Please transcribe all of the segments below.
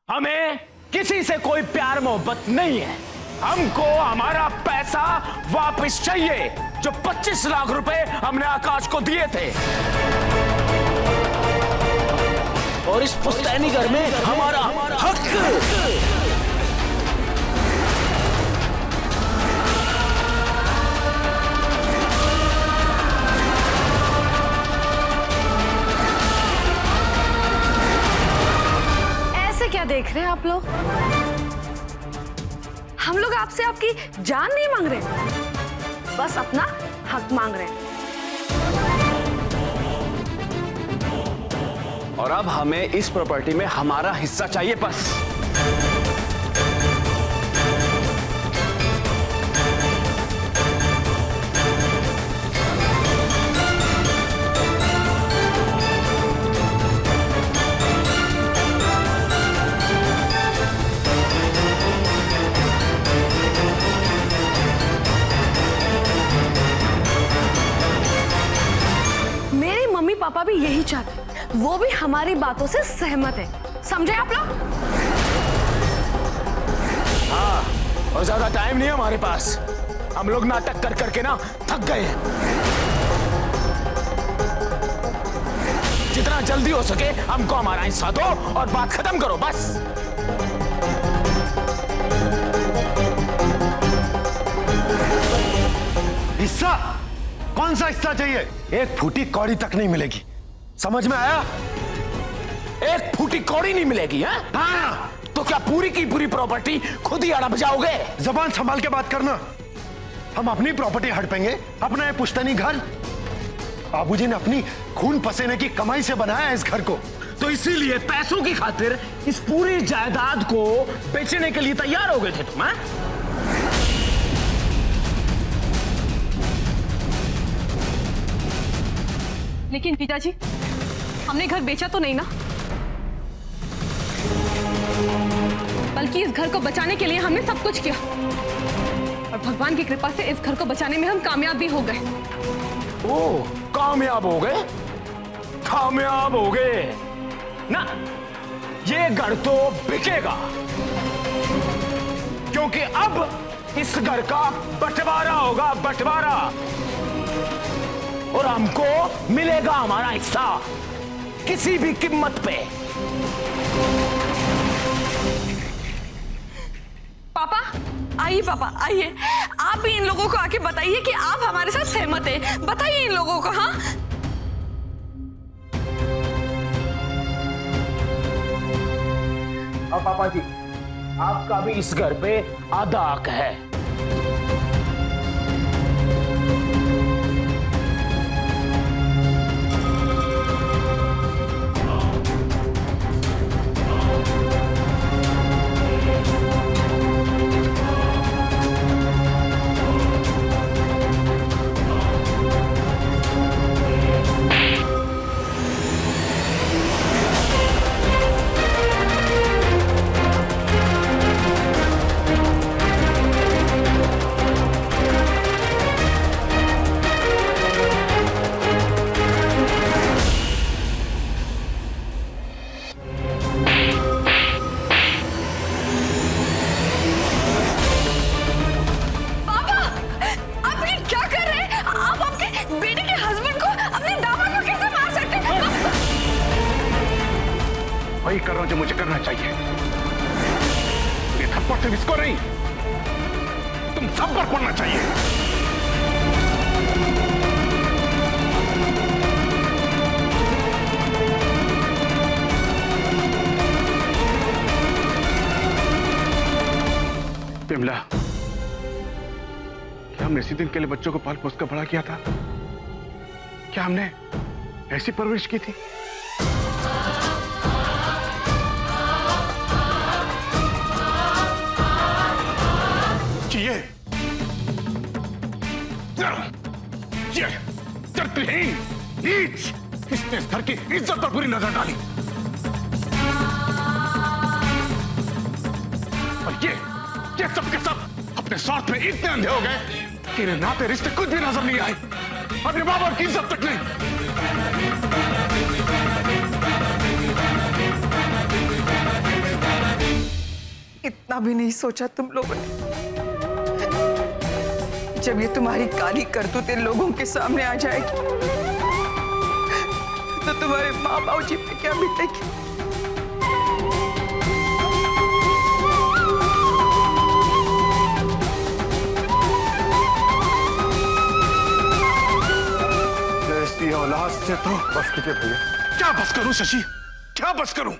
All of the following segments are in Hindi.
हमें किसी से कोई प्यार मोहब्बत नहीं है। हमको हमारा पैसा वापस चाहिए, जो 25 लाख रुपए हमने आकाश को दिए थे। और इस पुश्तैनी घर में हमारा हक। ऐसे क्या देख रहे हैं आप लोग? हम लोग आपसे आपकी जान नहीं मांग रहे, बस अपना हक मांग रहे हैं। और अब हमें इस प्रॉपर्टी में हमारा हिस्सा चाहिए बस। मेरे मम्मी पापा भी यही चाहते हैं, वो भी हमारी बातों से सहमत है। समझे आप लोग? हाँ, और ज्यादा टाइम नहीं है हमारे पास। हम लोग नाटक कर करके ना थक गए हैं। जितना जल्दी हो सके हमको हमारा हिस्सा दो और बात खत्म करो बस। हिस्सा? कौन सा हिस्सा चाहिए? एक फूटी कौड़ी तक नहीं मिलेगी, समझ में आया? एक फूटी कौड़ी नहीं मिलेगी? है? हाँ। तो क्या पूरी की पूरी प्रॉपर्टी खुद ही हड़प जाओगे? जबान संभाल के बात करना। हम अपनी प्रॉपर्टी हड़पेंगे, अपना ये पुश्तैनी घर। बाबूजी ने अपनी खून पसीने की कमाई से बनाया है इस घर को। तो इसीलिए पैसों की खातिर इस पूरी जायदाद को बेचने के लिए तैयार हो गए थे तुम? लेकिन पिताजी, हमने घर बेचा तो नहीं ना, बल्कि इस घर को बचाने के लिए हमने सब कुछ किया। और भगवान की कृपा से इस घर को बचाने में हम कामयाब भी हो गए। ओह, कामयाब हो गए? कामयाब हो गए ना? ये घर तो बिकेगा, क्योंकि अब इस घर का बंटवारा होगा, बंटवारा। और हमको मिलेगा हमारा हिस्सा किसी भी कीमत पे। पापा आइए, पापा आइए। आप भी इन लोगों को आके बताइए कि आप हमारे साथ सहमत हैं। बताइए इन लोगों को। हाँ, अब पापा जी, आपका भी इस घर पे आधा हक है। वही कर रहा हूं जो मुझे करना चाहिए। ये थप्पड़ सिर्फ इसको नहीं, तुम सब पर पड़ना चाहिए। विमला, क्या हमने इसी दिन के लिए बच्चों को पाल पोस कर बड़ा किया था? क्या हमने ऐसी परवरिश की थी? ये चरित्रहीन नीच, इसने इस घर की इज्जत पर बुरी नजर डाली। और ये सब के सब अपने स्वार्थ में इतने अंधे हो गए कि इन्हें नाते रिश्ते कुछ भी नजर नहीं आए, अपने मां बाप की इज्जत तक नहीं। इतना भी नहीं सोचा तुम लोगों ने। जब ये तुम्हारी काली करतूतें लोगों के सामने आ जाएगी तो तुम्हारे माँ बाप जी पे क्या बीतेगी। ऐसी औलाद से तो बस कीजिए भैया। क्या बस करूं शशि, क्या बस करूं?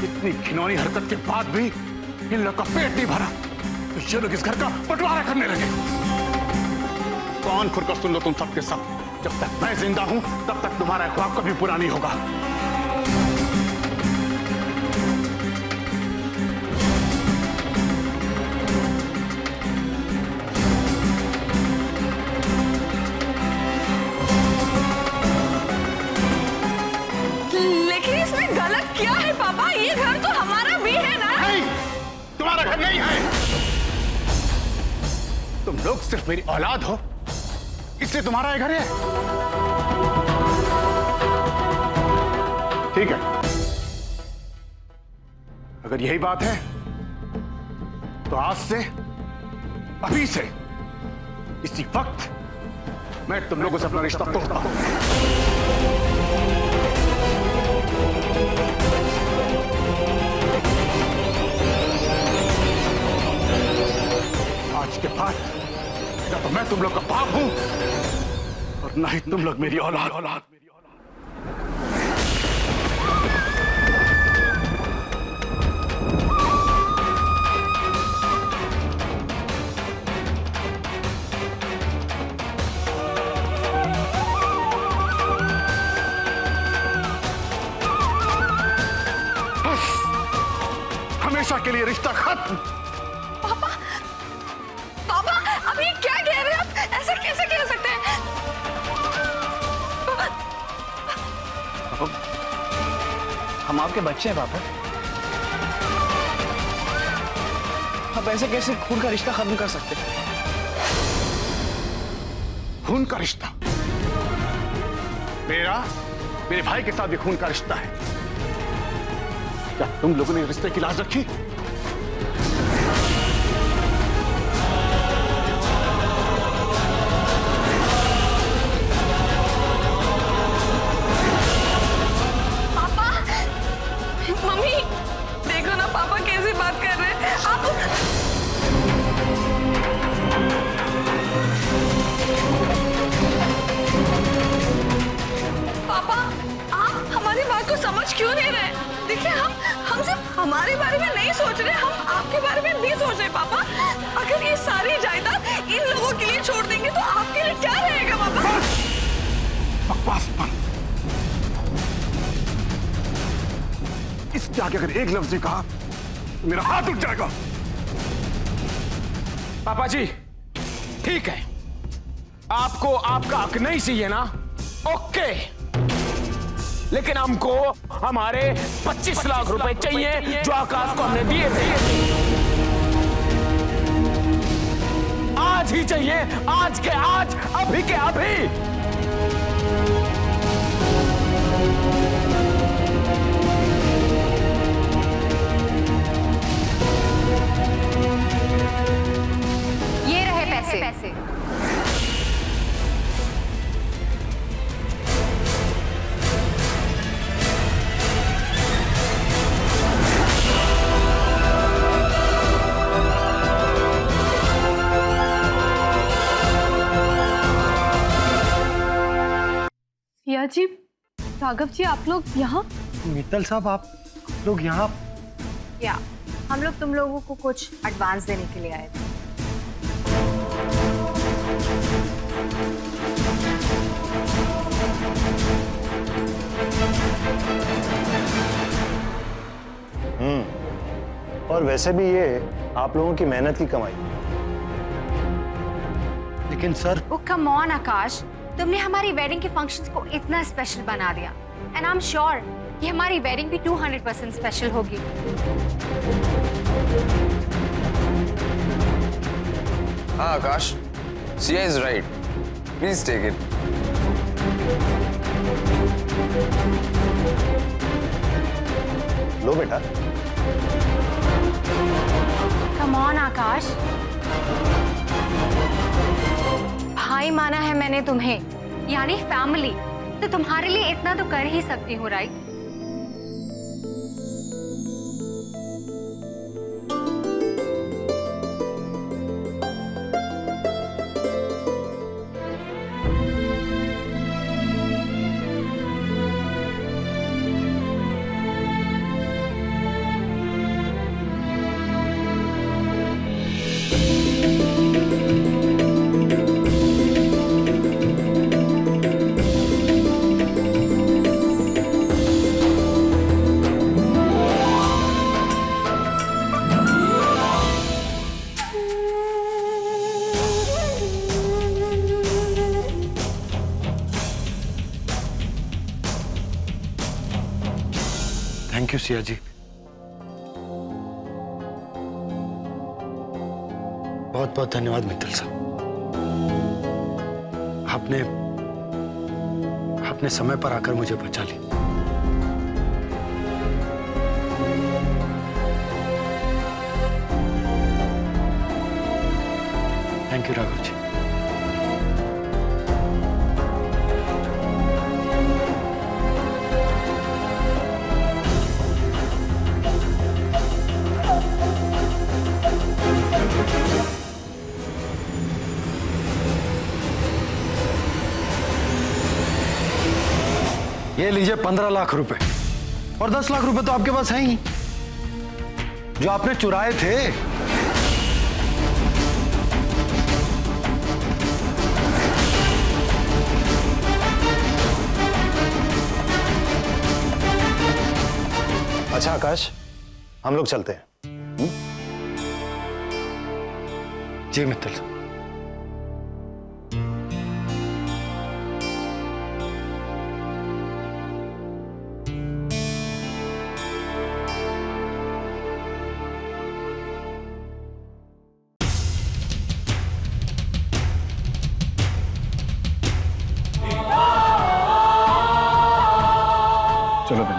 इतनी घिनौनी हरकत के बाद भी इन लोग का पेट नहीं भरा तो ये लोग इस घर का बंटवारा करने लगे। कौन खुरकर सुन लो तुम सबके सब, जब तक मैं जिंदा हूं तब तक तुम्हारा ख्वाब कभी पूरा नहीं होगा। लेकिन इसमें गलत क्या है पापा? ये घर तो हमारा भी है ना। नहीं, तुम्हारा घर नहीं है। तुम लोग सिर्फ मेरी औलाद हो इसलिए तुम्हारा ये घर है। ठीक है, अगर यही बात है तो आज से, अभी से, इसी वक्त मैं तुम लोगों से अपना रिश्ता तोड़ता हूं। आज के बाद ना तो मैं तुम लोग का बाप हूं और ना ही तुम लोग मेरी औलाद। बस हमेशा के लिए रिश्ता खत्म। पापा अब ये क्या कह रहे हैं आप? ऐसा कैसे कह सकते हैं? हम आपके बच्चे हैं पापा। आप ऐसे कैसे खून का रिश्ता खत्म कर सकते हैं? खून का रिश्ता? मेरे भाई के साथ भी खून का रिश्ता है। क्या तुम लोगों ने रिश्ते की लाज रखी? मम्मी देखो ना पापा कैसे बात कर रहे हैं। आप पापा आप हमारी बात को समझ क्यों नहीं रहे? देखिए हम सिर्फ हमारे बारे में नहीं सोच रहे, हम आपके बारे में भी सोच रहे। पापा अगर ये सारी जायदाद इन लोगों के लिए छोड़ देंगे तो आपके लिए क्या रहेगा पापा? बकवास बंद। इसके आगे अगर एक लफ्ज भी कहा तो मेरा हाथ उठ जाएगा। पापा जी ठीक है, आपको आपका हक नहीं चाहिए ना, ओके, लेकिन हमको हमारे 25 लाख रुपए चाहिए जो आकाश को हमने दिए थे। आज ही चाहिए, आज के आज, अभी के अभी। ये रहे पैसे। सिया जी, राघव जी, आप लोग यहाँ? मित्तल साहब आप लोग यहाँ? या हम लोग तुम लोगों को कुछ एडवांस देने के लिए आए थे। और वैसे भी ये आप लोगों की मेहनत की कमाई। लेकिन सर ओ कम ऑन आकाश, तुमने हमारी वेडिंग के फंक्शंस को इतना स्पेशल बना दिया एंड आई एम श्योर कि हमारी वेडिंग भी 200% स्पेशल होगी। हाँ आकाश, Sia is right. Please take it. लो बेटा। आकाश, भाई माना है मैंने तुम्हें, यानी फैमिली, तो तुम्हारे लिए इतना तो कर ही सकती हूँ, right? Thank you Siya ji. बहुत बहुत धन्यवाद मित्तल साहब। आपने समय पर आकर मुझे बचा लिया। Thank you Raghav ji. ये लीजिए 15 लाख रुपए, और 10 लाख रुपए तो आपके पास हैं ही, जो आपने चुराए थे। अच्छा आकाश, हम लोग चलते हैं। जी मित्तल साहब। चलो बहन।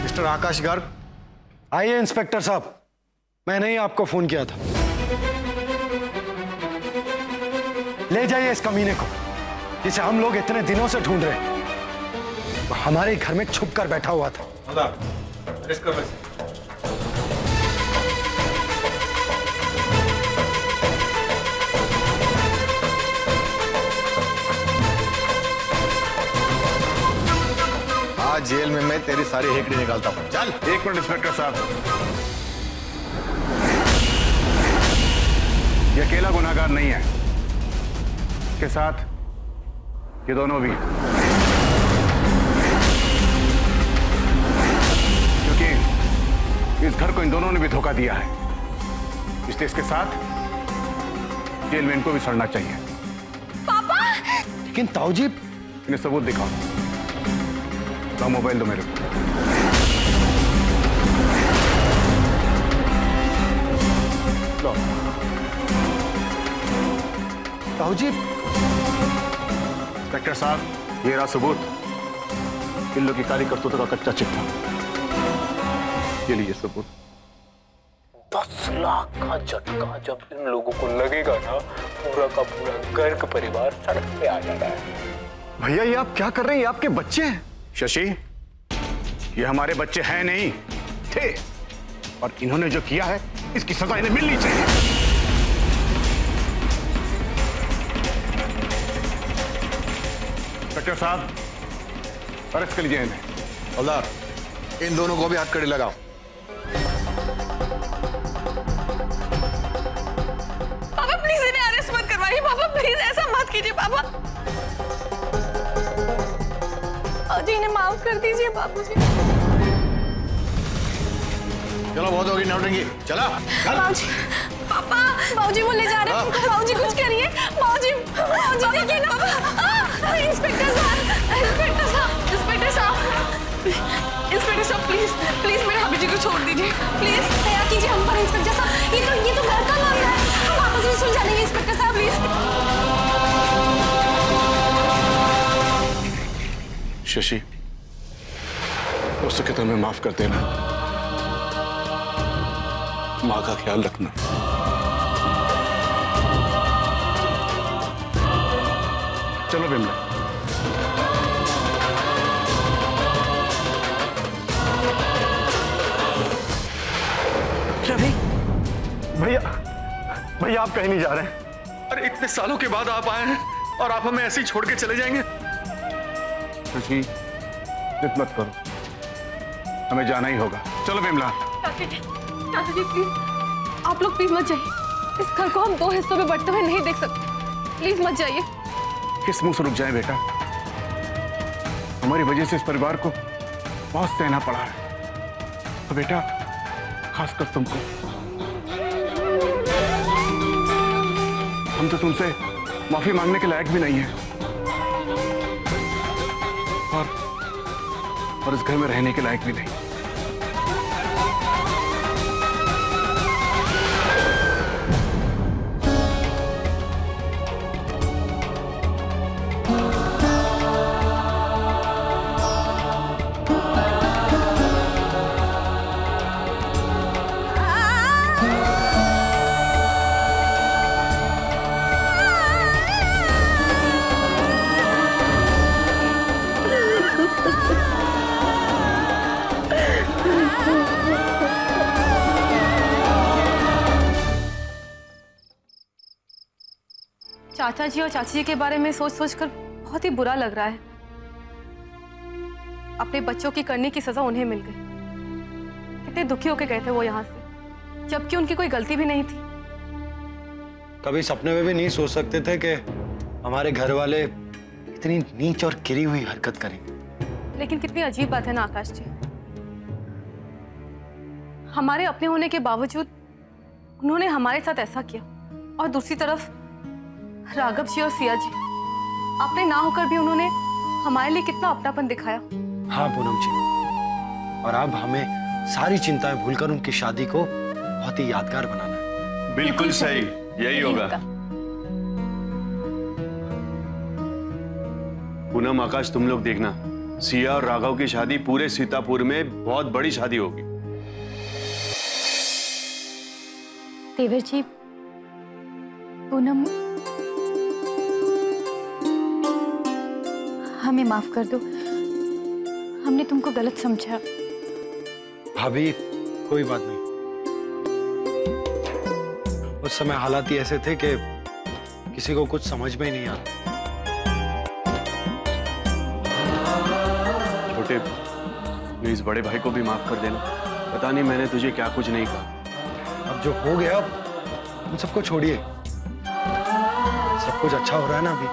मिस्टर आकाश गर्ग, आइए इंस्पेक्टर साहब, मैंने ही आपको फोन किया था। ले जाइए इस कमीने को, जिसे हम लोग इतने दिनों से ढूंढ रहे हैं। वो हमारे घर में छुप कर बैठा हुआ था। आज जेल में मैं तेरी सारी हेकड़ी निकालता हूं। चल। एक मिनट इंस्पेक्टर साहब, ये अकेला गुनाहगार नहीं है, इसके साथ ये दोनों भी, क्योंकि इस घर को इन दोनों ने भी धोखा दिया है, इसलिए इसके साथ जेल में इनको भी सड़ना चाहिए। पापा! लेकिन ताऊ जी, इन्हें सबूत दिखाओ। तो मोबाइल दो मेरे को। लो। ताऊ जी। इंस्पेक्टर साहब, ये रहा सबूत, इन लोगों की काली करतूतों का कच्चा चिट्ठा। ये लीजिए सबूत। 10 लाख का झटका जब इन लोगों को लगेगा ना, पूरा का पूरा गर्ग परिवार सड़क पे आ जाता है। भैया ये आप क्या कर रहे हैं? ये आपके बच्चे हैं। शशि, ये हमारे बच्चे हैं नहीं थे, और इन्होंने जो किया है इसकी सजा इन्हें मिलनी चाहिए। इंस्पेक्टर साहब, अरेस्ट कर लीजिए इन्हें। हवलदार, इन दोनों को भी हथकड़ी लगाओ। पापा प्लीज इन्हें अरेस्ट मत करवाइए। पापा प्लीज ऐसा मत कीजिए। पापा बाबूजी इन्हें माफ कर दीजिए बाबूजी। चलो बहुत होगी नौटंकी, चला बाबूजी, पापा, बाबूजी वो ले जा रहे हैं। बाबूजी कुछ करिए, बाबूजी, बाबूजी देखिए ना। इंस्पेक्टर साहब, इंस्पेक्टर साहब, इंस्पेक्टर साहब, इंस्पेक्टर साहब प्लीज प्लीज मेरे हाबी जी को छोड़ दीजिए प्लीज। दया कीजिए हम पर इंस्पेक्टर साहब, ये तो घर का मामला है, हम आपस में सुलझा लेंगे इंस्पेक्टर साहब प्लीज। शशि, हो सके तो हमें माफ कर देना। माँ का ख्याल रखना। चलो बिमला। रवि, भैया भैया आप कहीं नहीं जा रहे हैं। अरे इतने सालों के बाद आप आए हैं और आप हमें ऐसे ही छोड़ के चले जाएंगे? शशि, जिद मत करो, हमें जाना ही होगा। चलो बिमला। चाचा जी प्लीज, आप लोग प्लीज मत जाइए। इस घर को हम 2 हिस्सों में बंटते हुए नहीं देख सकते, प्लीज मत जाइए। किस मुंह से रुक जाए बेटा? हमारी वजह से इस परिवार को बहुत सहना पड़ा है। तो बेटा, खासकर तुमको, हम तो तुमसे माफी मांगने के लायक भी नहीं है और इस घर में रहने के लायक भी नहीं। चाचा जी और चाची जी के बारे में सोच सोच कर बहुत ही बुरा लग रहा है। अपने बच्चों की करने की सजा उन्हें मिल गई। कितने दुखी होकर गए थे वो यहाँ से, जबकि उनकी कोई गलती भी नहीं थी। कभी सपने में भी नहीं सोच सकते थे कि हमारे घर वाले इतनी नीच और गिरी हुई हरकत करेंगे। लेकिन कितनी अजीब बात है ना आकाश जी, हमारे अपने होने के बावजूद उन्होंने हमारे साथ ऐसा किया। और दूसरी तरफ राघव जी और सिया जी, अपने ना होकर भी उन्होंने हमारे लिए कितना अपनापन दिखाया। हाँ पूनम जी, और अब हमें सारी चिंताएं भूलकर उनकी शादी को बहुत ही यादगार बनाना है। बिल्कुल सही, यही होगा। पूनम, आकाश, तुम लोग देखना, सिया और राघव की शादी पूरे सीतापुर में बहुत बड़ी शादी होगी। देवर जी, पूनम, हमें माफ कर दो, हमने तुमको गलत समझा। भाभी, कोई बात नहीं, उस समय हालात ही ऐसे थे कि किसी को कुछ समझ में ही नहीं आता। छोटे, प्लीज बड़े भाई को भी माफ कर देना। पता नहीं मैंने तुझे क्या कुछ नहीं कहा। अब जो हो गया, उन सबको छोड़िए। सब कुछ अच्छा हो रहा है ना अभी,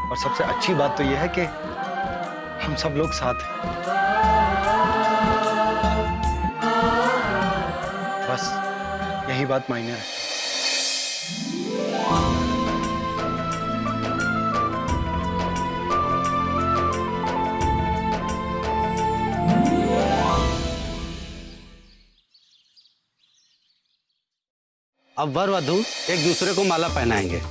और सबसे अच्छी बात तो यह है कि हम सब लोग साथ हैं। बस यही बात मायने रखती है। अब वर वधू एक दूसरे को माला पहनाएंगे।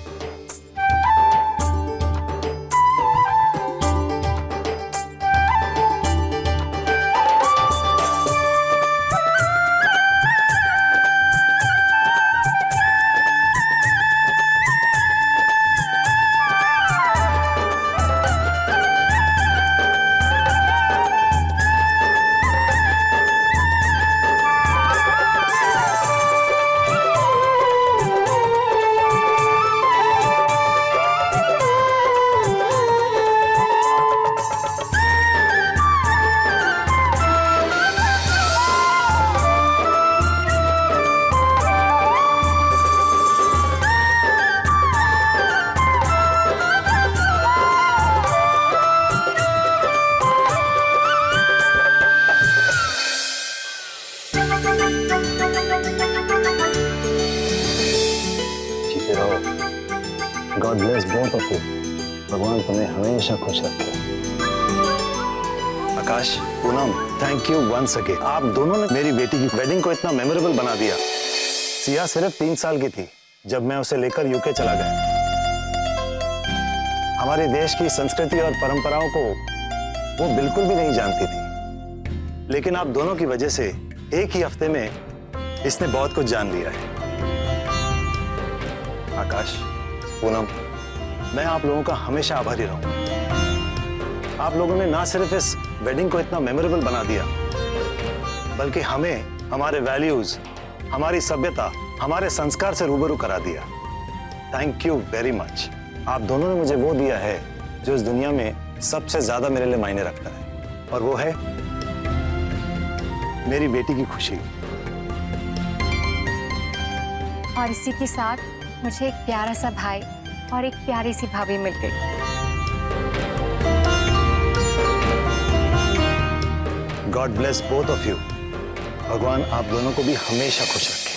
रहो। God bless both of you. भगवान तुम्हें हमेशा खुश रखे। Akash, Poonam, thank you once again. आप दोनों ने मेरी बेटी की वेडिंग को इतना मेमोरेबल बना दिया। सिया सिर्फ 3 साल की थी जब मैं उसे लेकर यूके चला गया। हमारे देश की संस्कृति और परंपराओं को वो बिल्कुल भी नहीं जानती थी, लेकिन आप दोनों की वजह से एक ही हफ्ते में इसने बहुत कुछ जान लिया है। आकाश, पूनम, मैं आप लोगों का हमेशा आभारी रहूंगा। आप लोगों ने ना सिर्फ इस वेडिंग को इतना मेमोरेबल बना दिया, बल्कि हमें हमारे वैल्यूज, हमारी सभ्यता, हमारे संस्कार से रूबरू करा दिया। Thank you very much. आप दोनों ने मुझे वो दिया है जो इस दुनिया में सबसे ज्यादा मेरे लिए मायने रखता है, और वो है मेरी बेटी की खुशी। और इसी के साथ मुझे एक प्यारा सा भाई और एक प्यारी सी भाभी मिल गई। God bless both of you. भगवान आप दोनों को भी हमेशा खुश रखे।